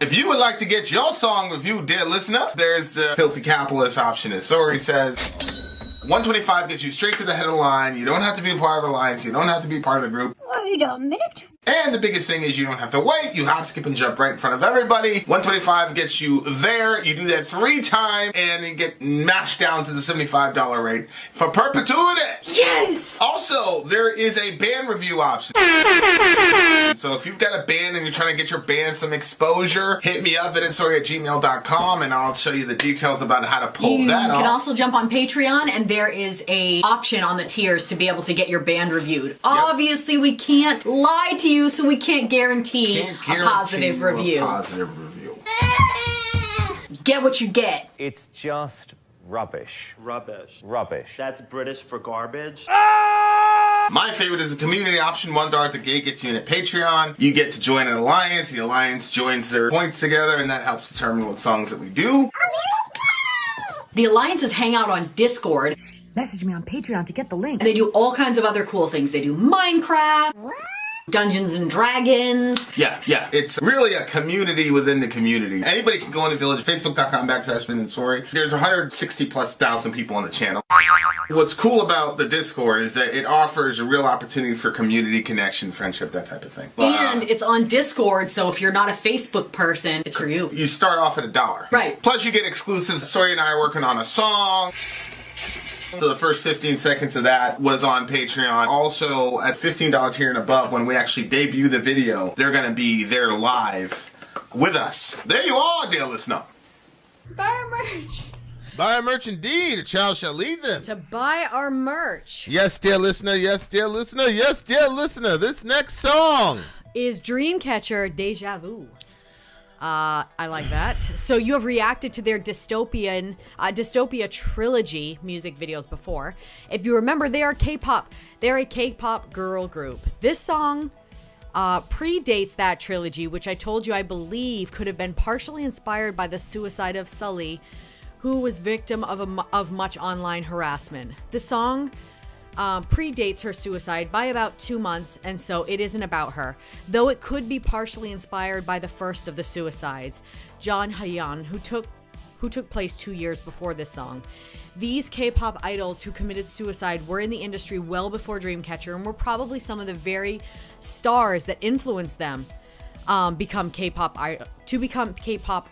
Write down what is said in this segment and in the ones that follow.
If you would like to get your song reviewed, dear listener, there's the Filthy Capitalist option. As Sori says, $125 gets you straight to the head of the line. You don't have to be a part of the alliance. You don't have to be part of the group. Wait a minute. And the biggest thing is you don't have to wait. You hop, skip, and jump right in front of everybody. $125 gets you there. You do that 3 times, and then get mashed down to the $75 rate for perpetuity. Yes! Also, there is a band review option. So if you've got a band and you're trying to get your band some exposure, hit me up at insori@gmail.com, and I'll show you the details about how to pull that off. You can also jump on Patreon, and there is a option on the tiers to be able to get your band reviewed. Yep. Obviously, we can't lie to you, so we can't guarantee a positive review. Get what you get. It's just rubbish. Rubbish. Rubbish. That's British for garbage. My favorite is the community option. $1 at the gate gets you in at Patreon. You get to join an alliance. The alliance joins their points together, and that helps determine what songs that we do. The alliances hang out on Discord. Message me on Patreon to get the link. And they do all kinds of other cool things. They do Minecraft, Dungeons and Dragons. Yeah. It's really a community within the community. Anybody can go on the village, facebook.com/Vin and Sori. There's 160,000+ people on the channel. What's cool about the Discord is that it offers a real opportunity for community connection, friendship, that type of thing. And it's on Discord, so if you're not a Facebook person, it's for you. You start off at $1. Right. Plus you get exclusives. Sori and I are working on a song. So the first 15 seconds of that was on Patreon. Also, at $15 tier and above, when we actually debut the video, they're going to be there live with us. There you are, dear listener. Buy our merch. Buy our merch indeed. A child shall lead them. To buy our merch. Yes, dear listener. Yes, dear listener. Yes, dear listener. This next song is Dreamcatcher Deja Vu. I like that. So you have reacted to their Dystopia trilogy music videos before. If you remember, they are K-pop. They're a K-pop girl group. This song predates that trilogy, which I told you I believe could have been partially inspired by the suicide of Sully, who was victim of much online harassment. The song predates her suicide by about 2 months, and so it isn't about her, though it could be partially inspired by the first of the suicides, John Hyeon, who took place 2 years before this song. These K-pop idols who committed suicide were in the industry well before Dreamcatcher and were probably some of the very stars that influenced them become K-pop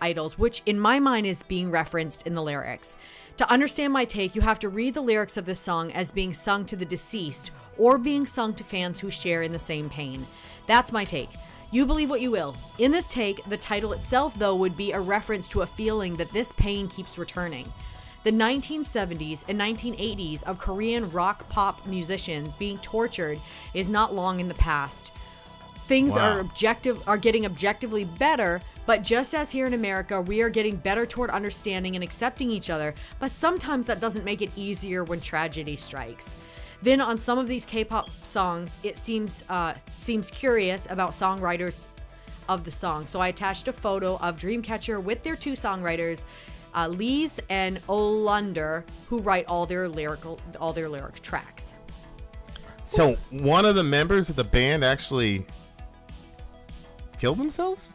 idols, which in my mind is being referenced in the lyrics. To understand my take, you have to read the lyrics of this song as being sung to the deceased or being sung to fans who share in the same pain. That's my take. You believe what you will. In this take, the title itself, though, would be a reference to a feeling that this pain keeps returning. The 1970s and 1980s of Korean rock pop musicians being tortured is not long in the past. Things are getting objectively better, but just as here in America, we are getting better toward understanding and accepting each other, but sometimes that doesn't make it easier when tragedy strikes. Then on some of these K-pop songs, it seems curious about songwriters of the song. So I attached a photo of Dreamcatcher with their 2 songwriters, Lise and Olander, who write all their lyric tracks. So one of the members of the band actually killed themselves?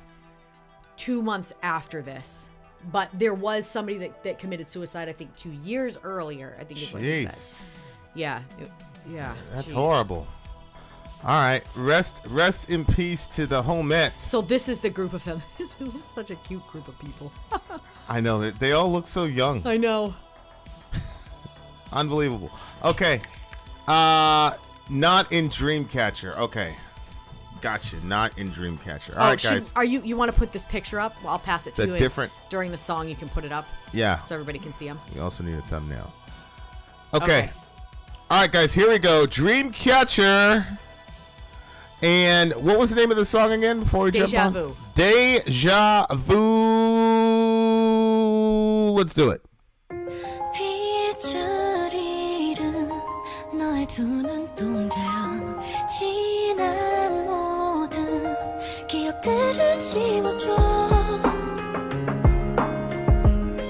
2 months after this. But there was somebody that committed suicide, I think, 2 years earlier, I think is what he said. Yeah. That's horrible. All right. Rest in peace to the homettes. So this is the group of them. It's such a cute group of people. I know. They all look so young. I know. Unbelievable. Okay. Not in Dreamcatcher. Okay. Gotcha. Not in Dreamcatcher. All right, guys. You want to put this picture up? Well, I'll pass it to you. During the song, you can put it up. Yeah. So everybody can see them. You also need a thumbnail. Okay. All right, guys. Here we go. Dreamcatcher. And what was the name of the song again before we jump on? Deja Vu. Deja Vu. Let's do it.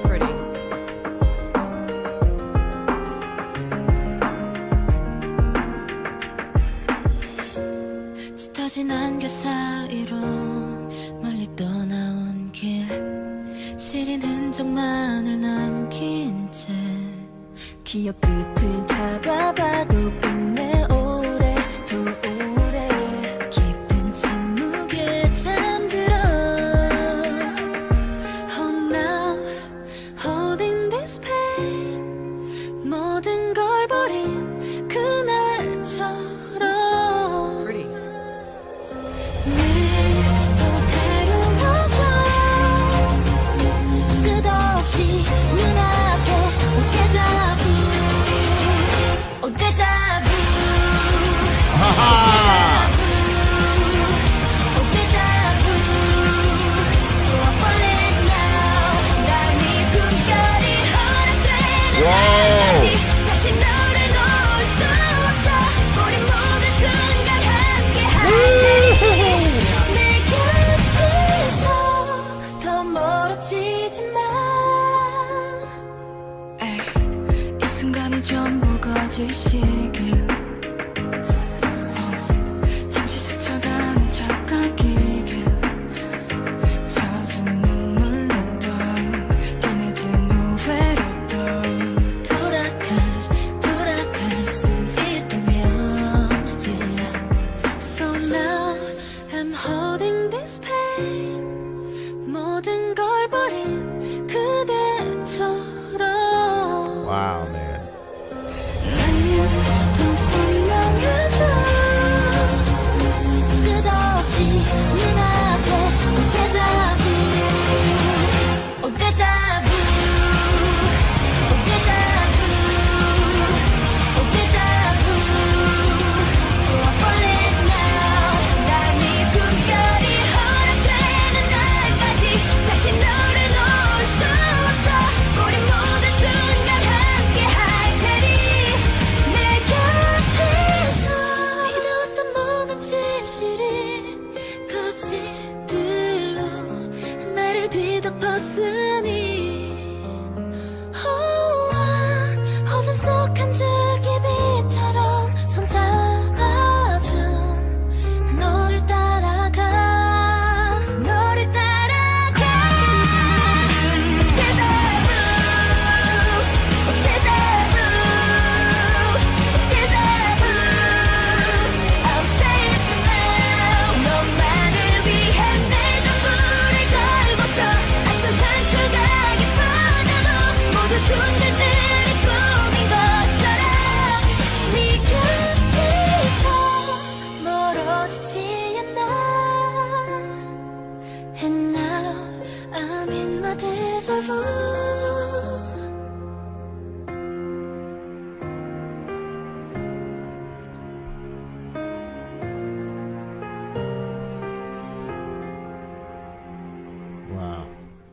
Pretty. 짙어진 안개 사이로 멀리 떠나온 길 시린 흔적만을 남긴 채 기억 끝을 잡아봐도 끝내 오래 더 오래 깊은 침묵에 잠들어 Oh now holding this pain 모든 걸 버린 그날처럼 전부 거질 시길 잠시 스쳐가는 척하기길 젖은 눈물로도 떠내진 후회로도 돌아갈 수 있다면 yeah. So now I'm holding this pain 모든 걸 버린 그대처럼 Wow, man.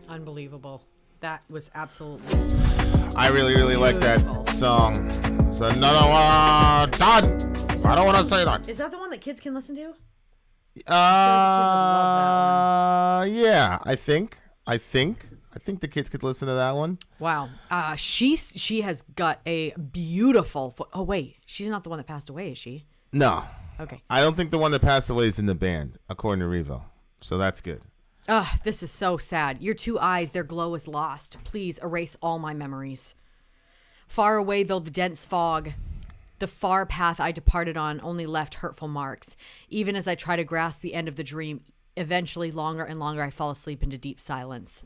Unbelievable. That was absolutely. I really like that song. It's another one done. I don't want to say that. Is that the one that kids can listen to? Yeah, I think the kids could listen to that one. Wow. She has got a beautiful. Oh wait, she's not the one that passed away, is she? No. Okay. I don't think the one that passed away is in the band, according to Revo. So that's good. Ugh, this is so sad. Your two eyes, their glow is lost. Please erase all my memories. Far away though the dense fog, the far path I departed on only left hurtful marks. Even as I try to grasp the end of the dream, eventually longer and longer I fall asleep into deep silence.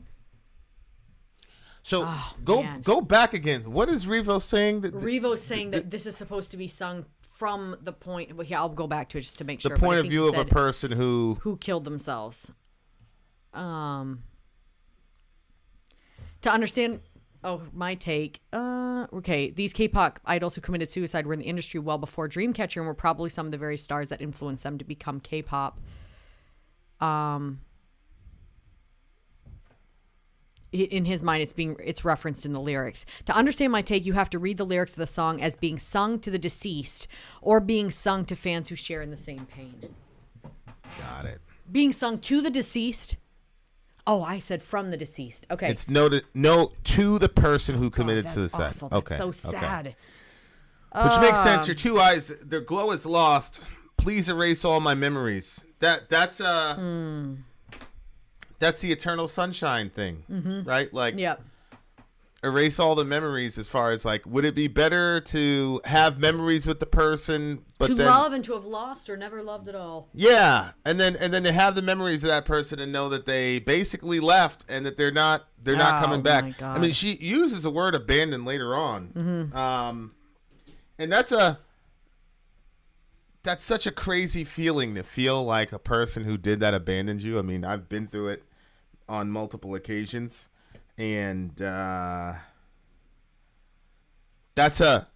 So go back again. What is Revo saying? Revo's saying that this is supposed to be sung from the point. Well, yeah, I'll go back to it just to make sure. The point of view of a person who killed themselves. To understand, my take. Okay, these K-pop idols who committed suicide were in the industry well before Dreamcatcher and were probably some of the very stars that influenced them to become K-pop. In his mind, it's referenced in the lyrics. To understand my take, you have to read the lyrics of the song as being sung to the deceased or being sung to fans who share in the same pain. Got it. Being sung to the deceased. Oh, I said from the deceased. Okay. It's no to the person who committed suicide. Awful. That's so sad. Which makes sense. Your two eyes, their glow is lost. Please erase all my memories. That's that's the eternal sunshine thing, right? Like, Yep. erase all the memories as far as like, would it be better to have memories with the person, but To then love and to have lost or never loved at all. yeah, and then to have the memories of that person and know that they basically left and that they're not coming back. My God. I mean, she uses the word abandoned later on, and that's such a crazy feeling to feel like a person who did that abandoned you. I mean, I've been through it on multiple occasions. And that's a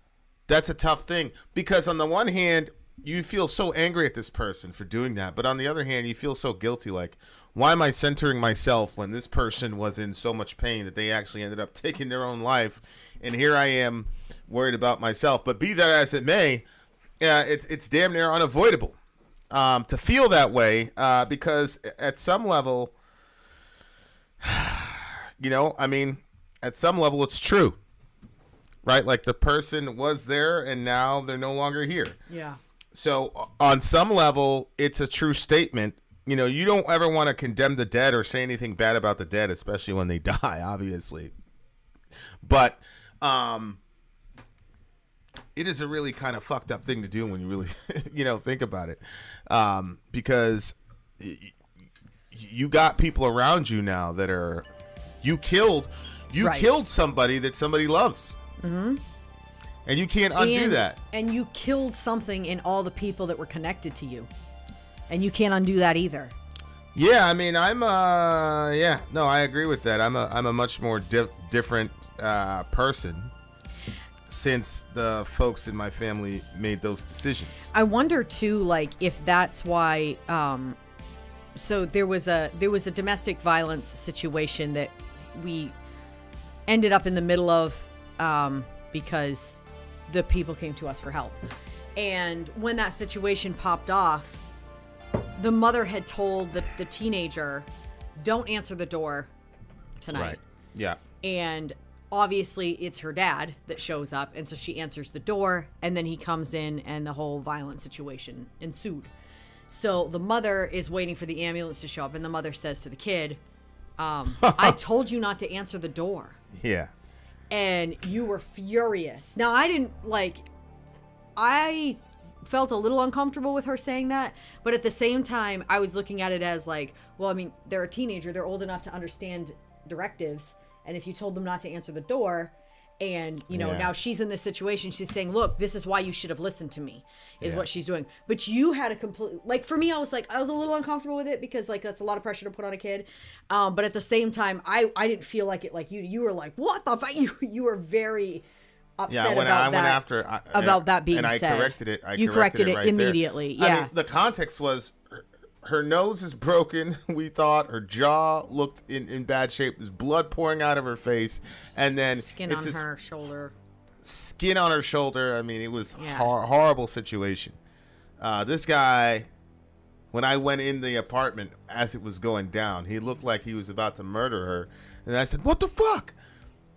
tough thing, because on the one hand you feel so angry at this person for doing that, but on the other hand you feel so guilty, like, why am I centering myself when this person was in so much pain that they actually ended up taking their own life, and here I am worried about myself. But be that as it may, it's damn near unavoidable to feel that way, because at some level, you know, I mean, at some level it's true, right? Like, the person was there and now they're no longer here. Yeah. So on some level, it's a true statement. You know, you don't ever want to condemn the dead or say anything bad about the dead, especially when they die, obviously. But it is a really kind of fucked up thing to do when you really, you know, think about it. Because you got people around you now that are... You killed somebody that somebody loves. Mm-hmm. And you can't undo that. And you killed something in all the people that were connected to you. And you can't undo that either. Yeah, I mean, I agree with that. I'm a much more different person since the folks in my family made those decisions. I wonder too, like, if that's why. So there was a domestic violence situation that we ended up in the middle of because the people came to us for help. And when that situation popped off, the mother had told the teenager, don't answer the door tonight. Right. Yeah. And obviously it's her dad that shows up. And so she answers the door, and then he comes in and the whole violent situation ensued. So the mother is waiting for the ambulance to show up, and the mother says to the kid, I told you not to answer the door. Yeah. And you were furious. Now, I felt a little uncomfortable with her saying that, but at the same time, I was looking at it as like, well, I mean, they're a teenager. They're old enough to understand directives. And if you told them not to answer the door, and, you know, now she's in this situation, she's saying, look, this is why you should have listened to me, is what she's doing. But you had a complete, like, for me, I was a little uncomfortable with it, because, like, that's a lot of pressure to put on a kid. But at the same time, I didn't feel like it, like you were like, what the fuck? You were very upset about that being said. And I corrected it. You corrected it right immediately. There. Yeah. I mean, the context was her nose is broken. We thought her jaw looked in bad shape. There's blood pouring out of her face, and then skin on her shoulder. Skin on her shoulder. I mean, it was horrible situation. This guy, when I went in the apartment as it was going down, he looked like he was about to murder her, and I said, "What the fuck?"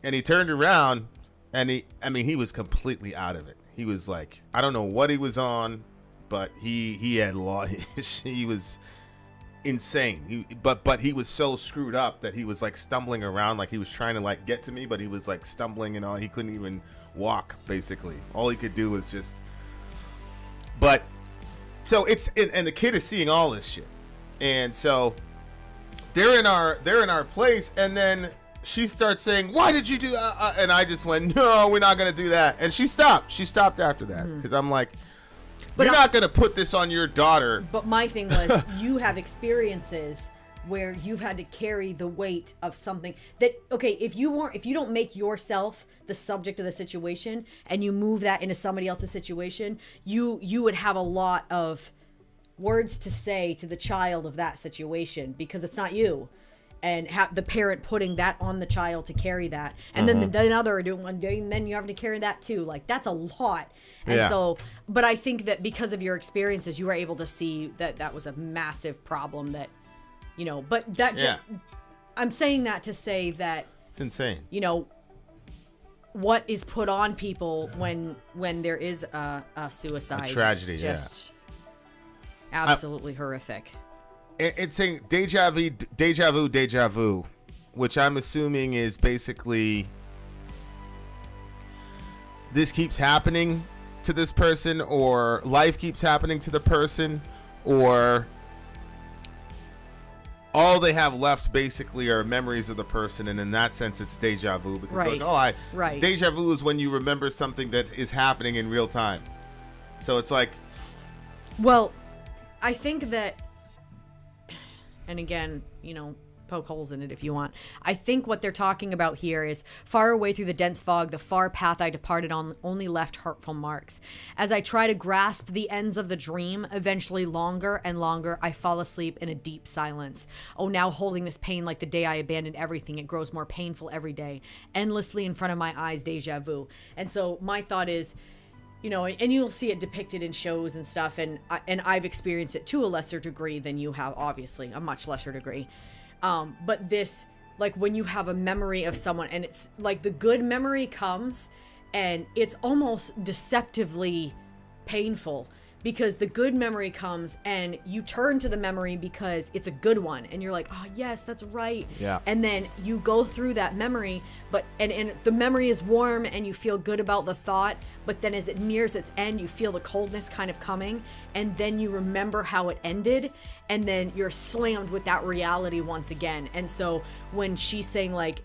And he turned around, and he was completely out of it. He was like, I don't know what he was on, but he had he was insane. But he was so screwed up that he was like stumbling around, like he was trying to like get to me, but he was like stumbling and all. He couldn't even walk, basically. All he could do was just. But so and the kid is seeing all this shit, and so they're in our place, and then she starts saying, "Why did you do?" And I just went, "No, we're not gonna do that." And she stopped. She stopped after that, because I'm like, "You're not gonna put this on your daughter." But my thing was, you have experiences where you've had to carry the weight of something that, okay, if you don't make yourself the subject of the situation and you move that into somebody else's situation, you would have a lot of words to say to the child of that situation, because it's not you. And have the parent putting that on the child to carry that, and then another doing one day, and then you have to carry that too. Like, that's a lot. And so, but I think that because of your experiences, you were able to see that was a massive problem. that, you know, but that I'm saying that to say that it's insane. You know, what is put on people when there is a suicide, a tragedy, is just absolutely horrific. It's saying deja vu, which I'm assuming is basically this keeps happening to this person, or life keeps happening to the person, or all they have left basically are memories of the person, and in that sense it's deja vu, because Right. like, deja vu is when you remember something that is happening in real time. So it's like, well, I think that, and again, you know, poke holes in it if you want. I think what they're talking about here is far away through the dense fog, the far path I departed on only left hurtful marks. As I try to grasp the ends of the dream, eventually longer and longer, I fall asleep in a deep silence. Oh, now holding this pain like the day I abandoned everything, it grows more painful every day. Endlessly in front of my eyes, deja vu. And so my thought is, you know, and you'll see it depicted in shows and stuff, and I've experienced it to a lesser degree than you have, obviously, a much lesser degree. But this, like when you have a memory of someone, and it's like the good memory comes and it's almost deceptively painful, because the good memory comes and you turn to the memory because it's a good one and you're like, oh yes, that's right. Yeah. And then you go through that memory, but and the memory is warm and you feel good about the thought, but then as it nears its end, you feel the coldness kind of coming, and then you remember how it ended, and then you're slammed with that reality once again. And so when she's saying like,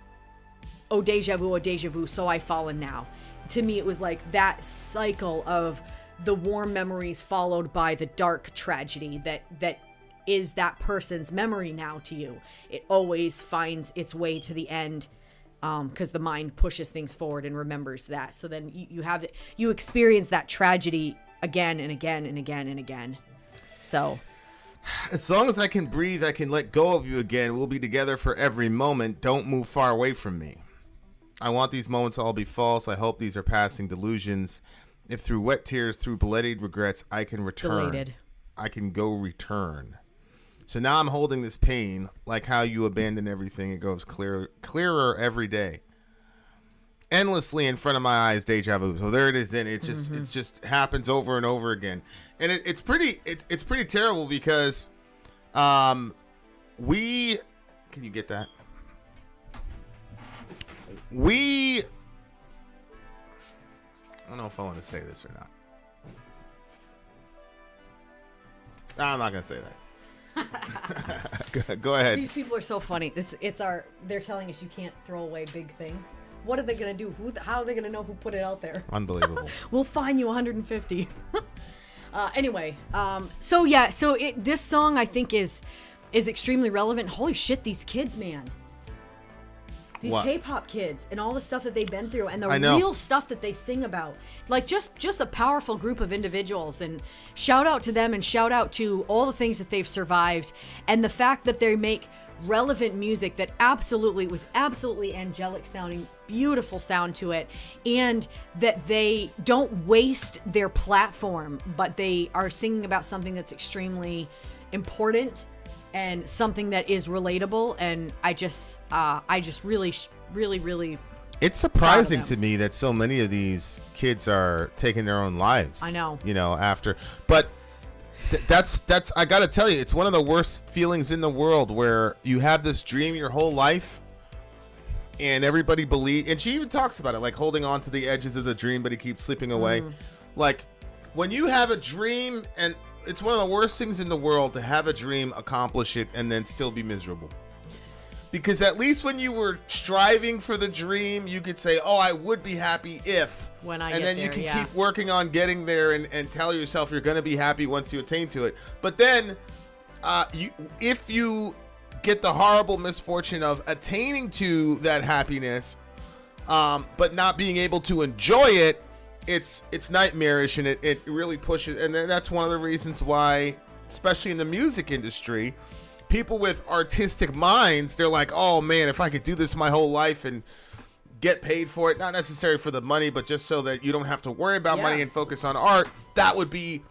oh deja vu, so I've fallen now, to me it was like that cycle of the warm memories followed by the dark tragedy that is that person's memory now to you. It always finds its way to the end, because the mind pushes things forward and remembers that. So then you experience that tragedy again and again and again and again. So as long as I can breathe, I can let go of you again. We'll be together for every moment. Don't move far away from me. I want these moments to all be false. I hope these are passing delusions. If through wet tears, through belated regrets, I can return. Belated. I can go return. So now I'm holding this pain, like how you abandon everything. It goes clearer every day. Endlessly in front of my eyes, deja vu. So there it is. Then it just happens over and over again, and it's pretty terrible, because can you get that? I don't know if I want to say this or not. I'm not gonna say that. Go ahead. these people are so funny. They're telling us you can't throw away big things. What are they gonna do? How are they gonna know who put it out there? Unbelievable. We'll fine you 150. Anyway, this song I think is extremely relevant. Holy shit, these kids, man. These What? K-pop kids and all the stuff that they've been through and the I know. real stuff that they sing about. Like just a powerful group of individuals, and shout out to them and shout out to all the things that they've survived, and the fact that they make relevant music that was absolutely angelic sounding, beautiful sound to it, and that they don't waste their platform, but they are singing about something that's extremely important and something that is relatable. And I just really It's surprising to me that so many of these kids are taking their own lives. I know. You know, after, but that's I gotta tell you, it's one of the worst feelings in the world, where you have this dream your whole life, and everybody believes, and she even talks about it, like holding on to the edges of the dream, but he keeps slipping away. Like when you have a dream, and it's one of the worst things in the world to have a dream, accomplish it, and then still be miserable. Because at least when you were striving for the dream, you could say, oh, I would be happy if. When I and get then there, you can yeah. keep working on getting there, and tell yourself you're going to be happy once you attain to it. But then if you get the horrible misfortune of attaining to that happiness, but not being able to enjoy it, it's nightmarish, and it really pushes. And then that's one of the reasons why, especially in the music industry, people with artistic minds, they're like, oh man, if I could do this my whole life and get paid for it, not necessarily for the money, but just so that you don't have to worry about money and focus on art, that would be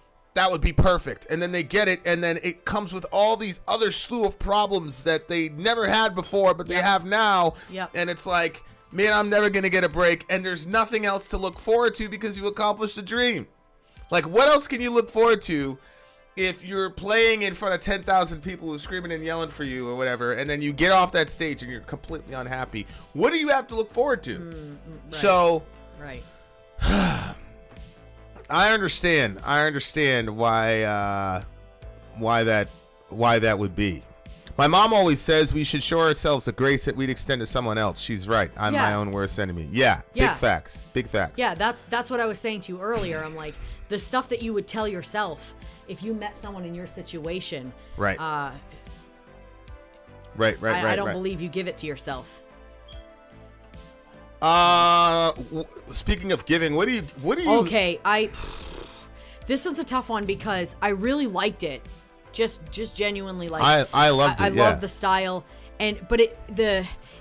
perfect. And then they get it, and then it comes with all these other slew of problems that they never had before, but they have now. And it's like, man, I'm never gonna get a break, and there's nothing else to look forward to because you accomplished the dream. Like, what else can you look forward to if you're playing in front of 10,000 people who are screaming and yelling for you or whatever, and then you get off that stage and you're completely unhappy, what do you have to look forward to? Right. So, right. I understand why that would be. My mom always says we should show ourselves the grace that we'd extend to someone else. She's right. I'm my own worst enemy. Yeah. Big facts. Yeah, that's what I was saying to you earlier. I'm like, the stuff that you would tell yourself if you met someone in your situation. Right. Right. I don't believe you give it to yourself. Speaking of giving, what do you? Okay, this was a tough one because I really liked it. Just genuinely liked it. I loved it. I love the style, but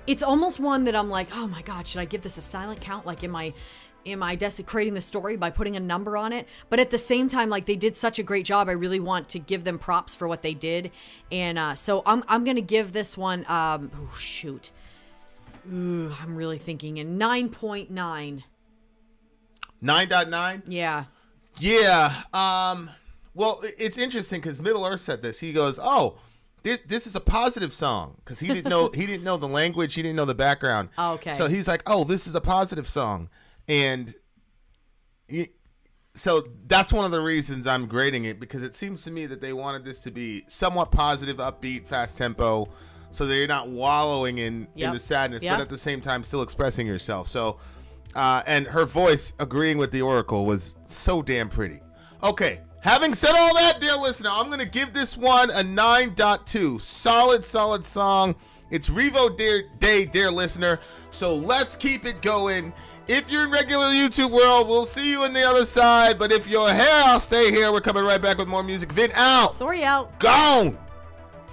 it's almost one that I'm like, oh my god, should I give this a silent count? Like, am I desecrating the story by putting a number on it? But at the same time, like, they did such a great job. I really want to give them props for what they did, and so I'm gonna give this one. Oh shoot. Ooh, I'm really thinking a 9.9. 9.9? Yeah. Yeah. Well, it's interesting because Middle Earth said this. He goes, "Oh, this is a positive song," because he didn't know the language, he didn't know the background. Oh, okay. So he's like, "Oh, this is a positive song," and so that's one of the reasons I'm grading it, because it seems to me that they wanted this to be somewhat positive, upbeat, fast tempo, so that you're not wallowing in the sadness, but at the same time still expressing yourself. So, and her voice agreeing with the Oracle was so damn pretty. Okay. Having said all that, dear listener, I'm going to give this one a 9.2. Solid song. It's Revo Day, dear listener. So let's keep it going. If you're in regular YouTube world, we'll see you on the other side. But if you're here, I'll stay here. We're coming right back with more music. Vin out. Sori out. Gone.